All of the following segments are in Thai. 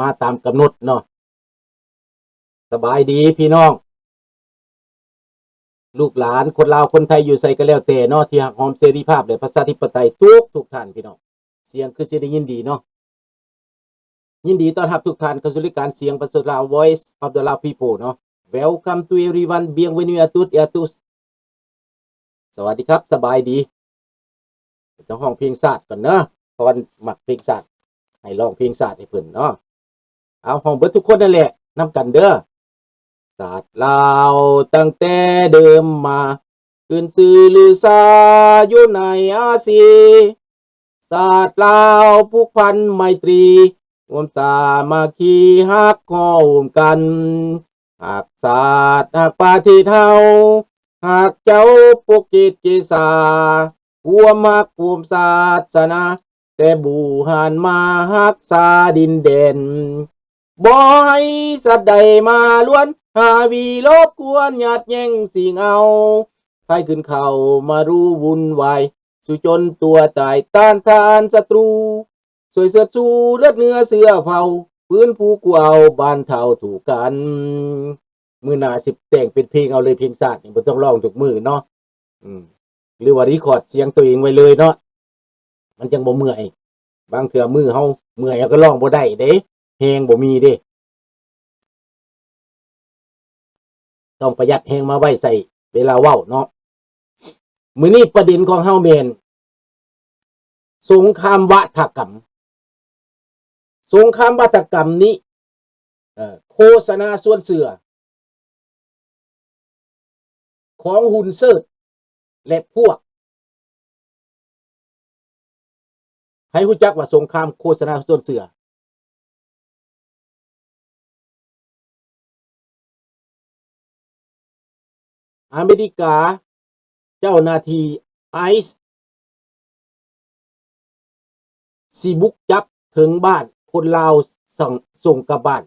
มาตามกำหนดเนาะสบายดีพี่น้องลูกหลานคนลาวคนไทยอยู่ใส่ก็แล้วแต่เนาะที่หักหอมเสรีภาพและประชาธิปไตยทุกท่านพี่น้องเสียงคือสิได้ยินดีเนาะยินดีต้อนรับทุกท่านเข้าสู่รายการเสียงประเสริฐลาว Voice of the Lao People เนาะ Welcome to everyone bienvenue à toutes et à tous สวัสดีครับสบายดีจะห้องเพลงศาสตร์ก่อนเนาะตอนหมักเพลงศาสตร์ให้ร้องเพลงศาสตร์ให้เพิ่นเนาะเอาห้องเบิดทุกคนนั่นแหละนำกันเด้อศาสตร์ลาวตั้งแต่เดิมมาขึ้นชื่อลือซาอยู่ในอาซีศาสตร์ลาวผูกพันไมตรีรวมสามัคคีฮักข้อมกันหากศาสตร์หากประเทศเฮาหากเจ้าปกจิตเกษาหัวมักภูมิศาสนาแต่บูหานมาฮักษาดินแดนบ่ให้สัตว์ใดมาล้วนหาวีลบกวนหยาดแย่งสิ่งเอาใครขึ้นเข้ามารู้วุ่นวายสู่จนตัวตายต้านทานศัตรูสวยเสือสู้เลือดเนื้อเสือเผาพื้นผู้กูเอาบ้านเท่าถูกกันมือหนาสิบแต่งเป็นเพลงเอาเลยเพลงศาสตร์นี่บ่ต้องร้องทุกมือเนาะหรือว่ารีคอร์ดเสียงตัวเองไว้เลยเนาะมันจังบ่เมื่อยบางเทื่อมือเฮาเมื่อยก็ร้องบ่ได้เด้แฮงบ่มีเด้ต้องประหยัดแฮงมาไว้ใส่เวลาเว้าเนาะมื้อนี้ประเด็นของเฮาแม่นสงครามวัฒกรรมสงครามวัฒกรรมนี้โฆษณาส่วนเสือของฮุนเซิร์ตและพวกให้รู้จักว่าสงครามโฆษณาส่วนเสืออเมริกาเจ้าหน้าที่ไอซ์สิบุกจับถึงบ้านคนลาวส่งกลับบ้าน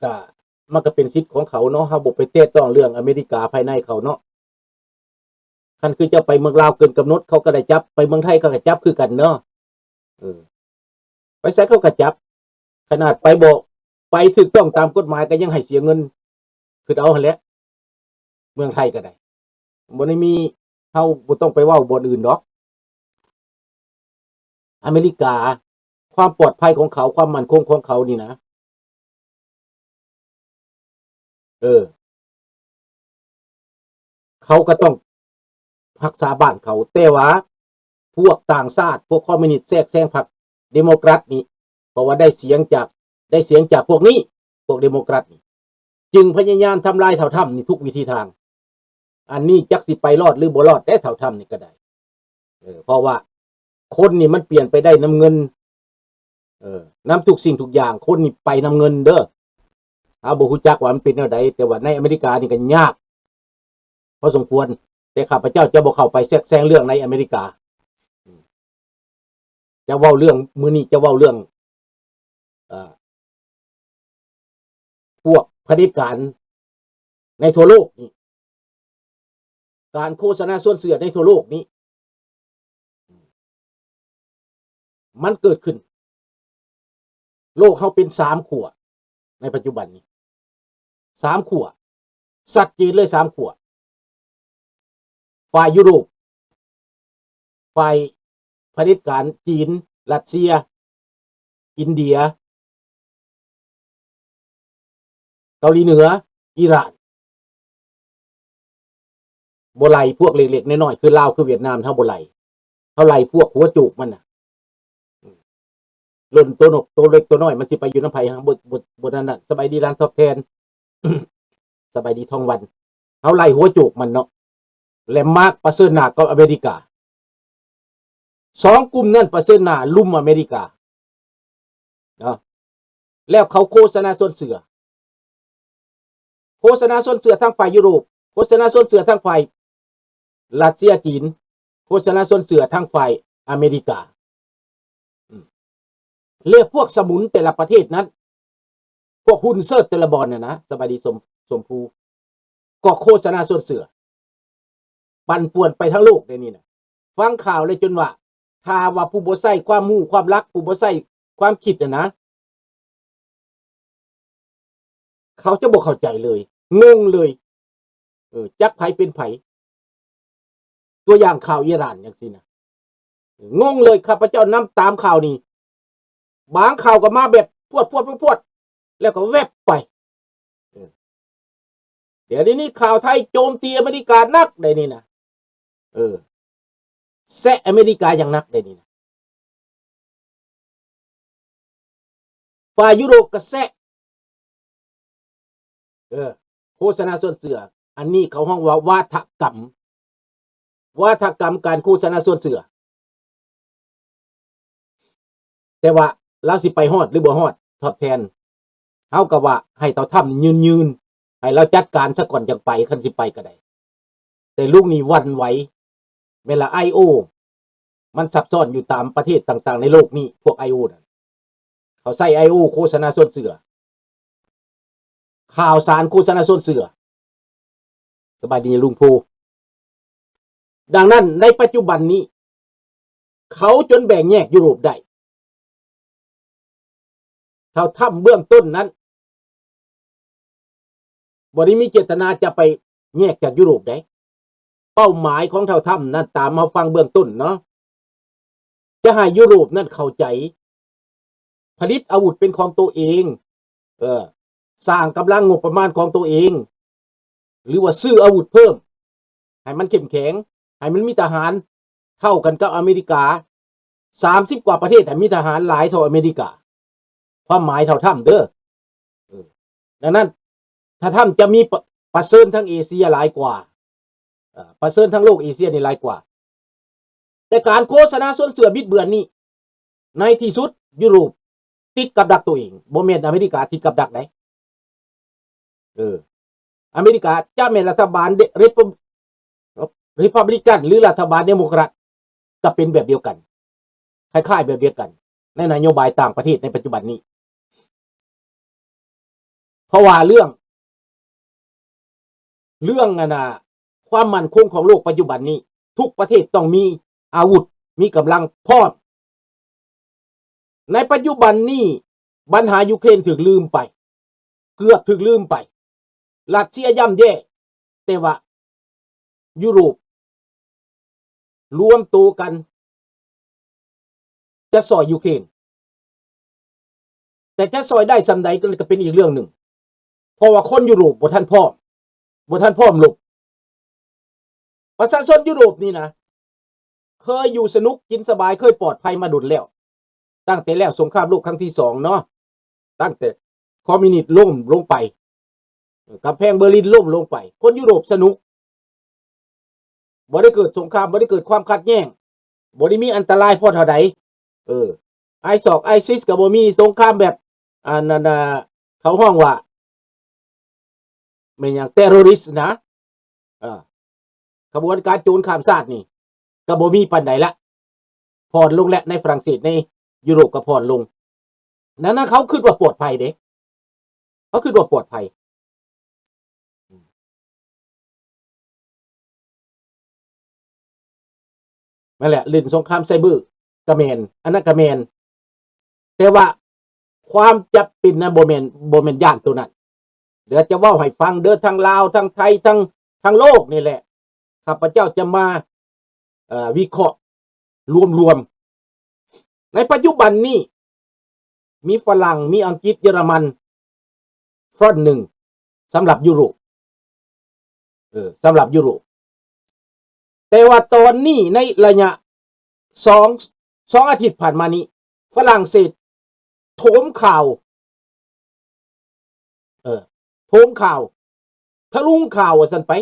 ก็มันก็เป็นสิทธิ์ของเขาเนาะเฮาบ่ไปแตะต้องเรื่องอเมริกาภายในเขาเนาะคันคือจะไปเมืองลาวเกินกำหนดเขาก็ได้จับไปเมืองไทยเขาก็จับคือกันเนาะไปไสเขาก็จับขนาดไปบ่ไปถูกต้องตามกฎหมายก็ยังให้เสียเงินคือเอาหั่นแหละเมืองไทยก็ได้บ่ได้มีเฮาบ่ต้องไปเว้าบ่อนอื่นดอกอเมริกาความปลอดภัยของเขาความมั่นคงของเขานี่นะเขาก็ต้องรักษาบ้านเขาแต่ว่าพวกต่างชาติพวกคอมมิวนิสต์แทรกแซงพรรคเดโมแครตนี่เพราะว่าได้เสียงจากพวกนี้พวกเดโมแครตนี่จึงพยายามทำลายเผ่าถ้ำนี่ทุกวิธีทางอันนี้จักสิไปรอดหรือบ่รอดได้เผ่าถ้ำนี่ก็ได้เพราะว่าคนนี่มันเปลี่ยนไปได้น้ำเงินน้ำทุกสิ่งทุกอย่างคนนี่ไปน้ำเงินเด้อเอาบ่ฮู้จักว่ามันเป็นแนวใดแต่ว่าในอเมริกานี่ก็ยากพอสมควรแต่ข้าพเจ้าจะบ่เข้าไปแทรกแซงเรื่องในอเมริกาจะเว้าเรื่องมื้อนี้จะเว้าเรื่องพวกเผด็จการในทั่วโลกนี่การโฆษณาส่วนเสือในทั่วโลกนี้มันเกิดขึ้นโลกเฮาเป็น3ขั้วในปัจจุบันนี้3ขั้วชัดเจนเลย3ขั้วฝ่ายยุโรปฝ่ายเผด็จการจีนรัสเซียอินเดียเกาหลีเหนืออิหร่านบ่ไล่พวกเล็กๆน้อยๆคือลาวคือเวียดนามเฮาบ่ไล่เฮาไล่พวกหัวจุกมันน่ะล่นตัวนกตัวเล็กตัวน้อยมันสิไปอยู่นำไผหาบ่นั่นน่ะสบายดีร้านทดแทน สบายดีทองวันเฮาไล่หัวจุกมันเนาะและมาร์คประเสริฐหน้ากับอเมริกา2กลุ่มนั้นประเสริฐหน้าลุมอเมริกาเนาะแล้วเขาโฆษณาส่วนเสือโฆษณาส่วนเสือทางฝ่ายยุโรปโฆษณาส่วนเสือทางฝ่ายรัสเซียจีนโฆษณาส่วนเสือทางฝ่ายอเมริกาเรียกพวกสมุนแต่ละประเทศนั้นพวกฮุนเซิร์ตแต่ละบอนน่ะนะสบายดีสมภูก็โฆษณาส่วนเสือปั่นป่วนไปทั้งโลกในนี้นะฟังข่าวเลยจนว่า ถ้าว่าผู้บ่ใส่ความรู้ความรักผู้บ่ใส่ความคิดนะเขาจะบ่เข้าใจเลยงงเลยจักไผเป็นไผตัวอย่างข่าวอิหร่านจังซี่นะงงเลยข้าพเจ้านำตามข่าวนี้บางข่าวก็มาแบบพวดแล้วก็แวบไปเดี๋ยวนี้ข่าวไทยโจมตีอเมริกานักได้นี่นะแซะอเมริกาอย่างนักได้นี่นะฝ่ายยุโรปก็แซะโฆษณาส่วนเสืออันนี้เขาห้องว่าวาทกรรมการโฆษณาส่วนเสือแต่ว่าเราสิไปฮอดหรือบ่ฮอดทดแทนเฮาก็ว่าให้เตาถ้ำยืนให้เราจัดการซะก่อนจังไปคันสิไปก็ได้แต่ลูกนี้วันไหวเวลา IO มันซับซ้อนอยู่ตามประเทศต่างๆในโลกนี้พวก IO น่ะเขาใส่ IO โฆษณาส่วนเสือข่าวสารโฆษณาส่วนเสือสบายดีลุงภูดังนั้นในปัจจุบันนี้เขาจนแบ่งแยกยุโรปได้เขาทำเบื้องต้นนั้นบ่ได้มีเจตนาจะไปแยกจากยุโรปได้เป้าหมายของเท่าถ้ำนั้นตามมาฟังเบื้องต้นเนาะจะให้ยุโรปนั้นเข้าใจผลิตอาวุธเป็นของตัวเองสร้างกำลังงบประมาณของตัวเองหรือว่าซื้ออาวุธเพิ่มให้มันเข้มแข็งให้มันมีทหารเท่ากันกับอเมริกา30กว่าประเทศแต่มีทหารหลายเท่าอเมริกาความหมายเท่าถ้ำเด้อดังนั้นถ้าถ้ำจะมีประเสริฐทั้งเอเชียหลายกว่าประเสริฐทั้งโลกเอเชียนี่หลายกว่าแต่การโฆษณาส่วนเสือบิดเบือนนี่ในที่สุดยุโรปติดกับดักตัวเองบ่แม่นอเมริกาติดกับดักไหนอเมริกาจะแม่นรัฐบาลริพับลิกันหรือรัฐบาลเดโมแครตก็เป็นแบบเดียวกันคล้ายๆแบบเดียวกันในนโยบายต่างประเทศในปัจจุบันนี้เพราะว่าเรื่องความมั่นคงของโลกปัจจุบันนี้ทุกประเทศต้องมีอาวุธมีกำลังพร้อมในปัจจุบันนี้ปัญหายูเครนถูกลืมไปเกือบถูกลืมไปรัสเซียย่ำแย่แต่ว่ายุโรปรวมตัวกันจะซอยยูเครนแต่จะซอยได้สำใดก็เป็นอีกเรื่องหนึ่งเพราะว่าคนยุโรปบ่ทันพร้อมลบประชาชนยุโรปนี่นะเคยอยู่สนุกกินสบายเคยปลอดภัยมาดุลแล้วตั้งแต่แล้วสงครามโลกครั้งที่2เนาะตั้งแต่คอมมิวนิสต์ล่มลงไปกำแพงเบอร์ลินล่มลงไปคนยุโรปสนุกบ่ได้เกิดสงครามบ่ได้เกิดความขัดแย้งบ่ได้มีอันตรายพอเท่าใดไอซิสก็บ่มีสงครามแบบนั่นเขาห้องว่าแม่นหยังเทอร์ริสต์นะขบวนการโจรข้ามชาตินี่ก็บ่มีปานใดละผ่อนลงและในฝรั่งเศสในยุโรปก็ผ่อนลงนั่นเขาคิดว่าปลอดภัยเด้เขาคิดว่าปลอดภัยนั่นแหละเล่นสงครามไซเบอร์กะแมนอันนั้นกะแมนแต่ว่าความจะเป็นนะบ่แม่นย่านตัวนั้นเดี๋ยวจะเว้าให้ฟังเด้อทั้งลาวทั้งไทยทั้งโลกนี่แหละข้าพเจ้าจะมาวิเคราะห์รวมในปัจจุบันนี้มีฝรั่งมีอังกฤษเยอรมันฟรอนต์หนึ่งสำหรับยุโรปสำหรับยุโรปแต่ว่าตอนนี้ในระยะ2อาทิตย์ผ่านมานี้ฝรั่งเศสโถมข่าวทะลุงข่าวว่าซั่นไป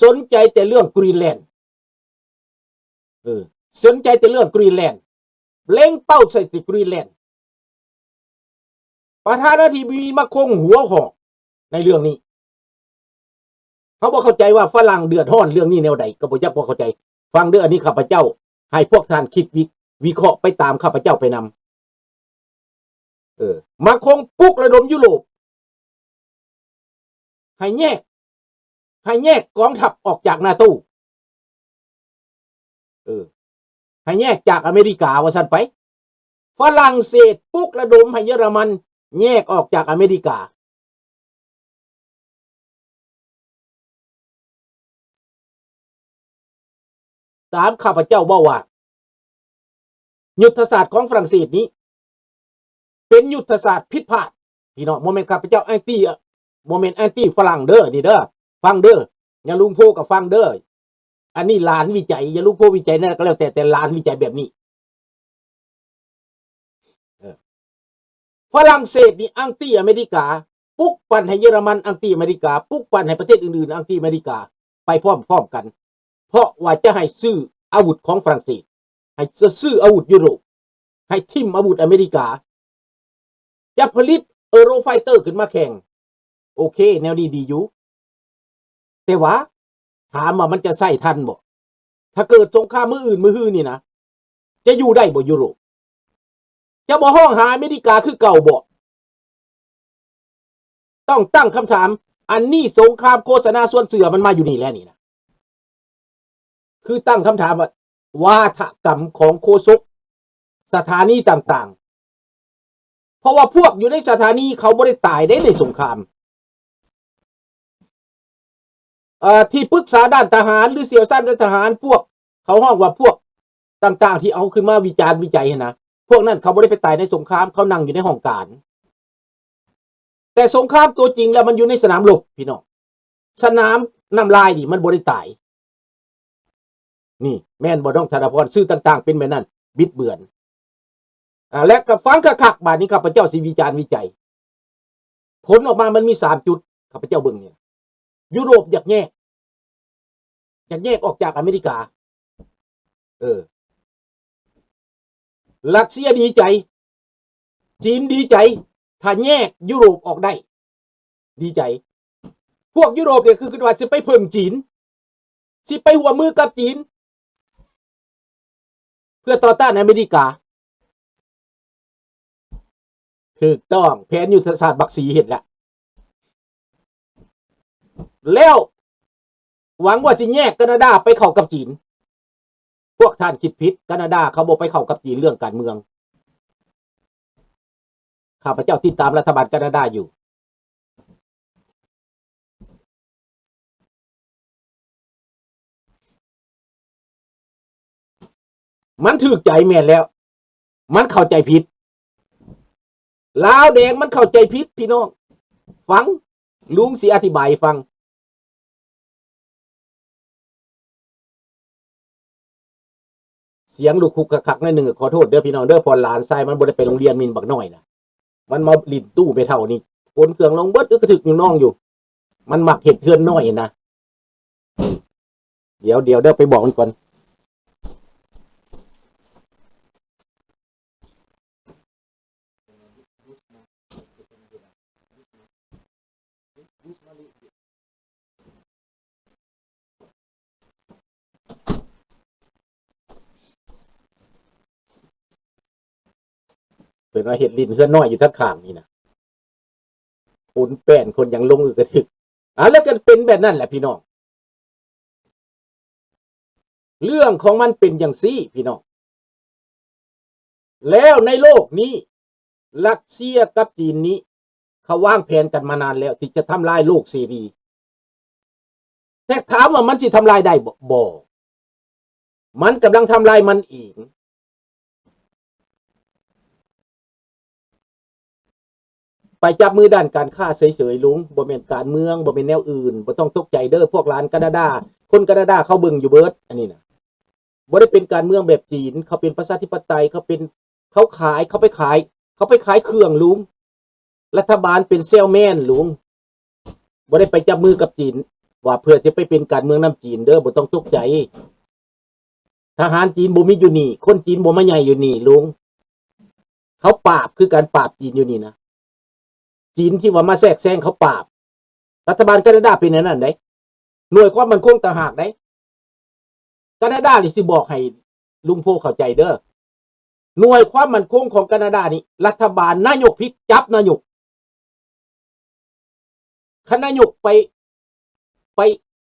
สนใจแต่เรื่องกรีนแลนด์สนใจแต่เรื่องกรีนแลนด์เล็งเป้าใส่ที่กรีนแลนด์ประธานาธิบดีมาคงหัวหอกในเรื่องนี้เขาบ่เข้าใจว่าฝรั่งเดือดร้อนเรื่องนี้แนวใดก็บ่จักบ่เข้าใจฟังเด้ออันนี้ข้าพเจ้าให้พวกท่านคิดวิเคราะห์ไปตามข้าพเจ้าไปนำมาคงปลุกระดมยุโรปให้แยกกองทัพออกจากนาโต้ ให้แยกจากอเมริกาว่าซั่นไปฝรั่งเศสปลุกระดมให้เยอรมันแยกออกจากอเมริกาตามข้าพเจ้าว่ายุทธศาสตร์ของฝรั่งเศสนี้เป็นยุทธศาสตร์ผิดพลาดพี่น้องโมเมนต์ข้าพเจ้าแอนตี้โมเมนต์แอนตี้ฝรั่งเด้อนี่เด้อฟังเด้ออย่าลุงโพกับฟังเด้ออันนี้ลานวิจัยอย่าลุงโพวิจัยนั่นก็แล้วแต่ลานวิจัยแบบนี้ฝรั่งเศสนี่อังตี้อเมริกาปลุกปั่นให้เยอรมันอังตี้อเมริกาปลุกปั่นให้ประเทศอื่นๆอังตี้อเมริกาไปพร้อมๆกันเพราะว่าจะให้ซื้ออาวุธของฝรั่งเศสให้ซื้ออาวุธยุโรปให้ทิมอาวุธอเมริกาจะผลิตเออโรไฟเตอร์ขึ้นมาแข่งโอเคแนวนี้ดีอยู่แต่ว่าถามว่ามันจะใส่ทันบ่ถ้าเกิดสงครามมืออื่นมือฮื้อนี่นะจะอยู่ได้บ่ยุโรปจะบ่ห้องหาอเมริกาคือเก่าบ่ต้องตั้งคำถามอันนี้สงครามโฆษณาส่วนเสือมันมาอยู่นี่แล้วนี่นะคือตั้งคำถามว่าวาทกรรมของโฆษกสถานีต่างๆเพราะว่าพวกอยู่ในสถานีเขาบ่ได้ตายได้ในสงครามที่ปรึกษาด้านทหารหรือเสี่ยวซ่านด้านทหารพวกเขาห้องว่าพวกต่างๆที่เอาขึ้นมาวิจารณ์วิจัยนะพวกนั้นเขาไม่ได้ไปตายในสงครามเขานั่งอยู่ในห้องการแต่สงครามตัวจริงแล้วมันอยู่ในสนามรบพี่น้องสนามน้ำลายนี่มันบ่ได้ตายนี่แม่นบ่ต้องธนพรซื่อต่างๆเป็นแบบนั้นบิดเบือนและกับฟังคักๆบาดนี้ข้าพเจ้าสิวิจารณ์วิจัยผลออกมามันมี3จุดข้าพเจ้าเบิ่งเนี่ยยุโรปอยากแยกออกจากอเมริการัสเซียดีใจจีนดีใจถ้าแยกยุโรปออกได้ดีใจพวกยุโรปเนี่ยคือว่าสิไปเพิ่งจีนสิไปหัวมือกับจีนเพื่อต่อต้านอเมริกาถูกต้องแผนยุทธศาสตร์บักสีเห็นแล้วหวังว่าจะแยกแคนาดาไปเข้ากับจีนพวกท่านคิดผิดแคนาดาเขาบอกไปเข้ากับจีนเรื่องการเมืองข้าพเจ้าติดตามรัฐบาลแคนาดาอยู่มันถูกใจแม่นแล้วมันเข้าใจผิดลาวแดงมันเข้าใจผิดพี่น้องฟังลุงสิอธิบายฟังเสียงลูกคุกคักๆนิดนึงขอโทษเด้อพี่น้องเด้อพอหลานทรายมันบ่ได้ไปโรงเรียนมินบักน้อยนะมันมาลิ้นตู้ไปเท่านี้คนเครื่องลงเบิดก็ถึกอยู่น้องอยู่มันมักเห็ดเพื่อนน้อยนะเดี๋ยวเด้อไปบอกมันก่อนเป็นว่าเห็ดลิ้นเพื่อนน้อยอยู่ทั้งข้างนี่นะคนแป้นคนยังลงกระถึกแล้วก็เป็นแบบนั้นแหละพี่น้องเรื่องของมันเป็นอย่างซี่พี่น้องแล้วในโลกนี้รัสเซียกับจีนนี้เขาวางแผนกันมานานแล้วที่จะทำลายโลกเสรีแต่ถามว่ามันสิทำลายได้บ่มันกำลังทำลายมันเองไปจับมือด้านการค้าเฉยๆลุงบ่แม่นการเมืองบ่แม่นแนวอื่นบ่ต้องตกใจเด้อพวกร้านแคนาดาคนแคนาดาเขาเบิ่งอยู่เบิดอันนี้นะบ่ได้เป็นการเมืองแบบจีนเขาเป็นประชาธิปไตยเขาไปขายเครื่องลุงรัฐบาลเป็นเซลแมนลุงบ่ได้ไปจับมือกับจีนว่าเพื่อจะไปเป็นการเมืองน้ำจีนเด้อบ่ต้องตกใจทหารจีนบ่มีอยู่นี่คนจีนบ่มาใหญ่อยู่นี่ลุงเขาปราบคือการปราบจีนอยู่นี่นะจีนที่ว่ามาแทรกแซงเขาปราบรัฐบาลแคนาดาเป็นนั่นได้หน่วยความมั่นคงต่างหากได้แคนาดานี่สิบอกให้ลุงโพเข้าใจเด้อหน่วยความมั่นคงของแคนาดานี่รัฐบาลนายกพิษจับนายกคณะนายกไ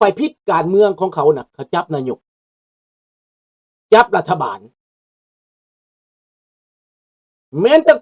ปพิษการเมืองของเขาน่ะเขาจับนายกจับรัฐบาล แม้นแต่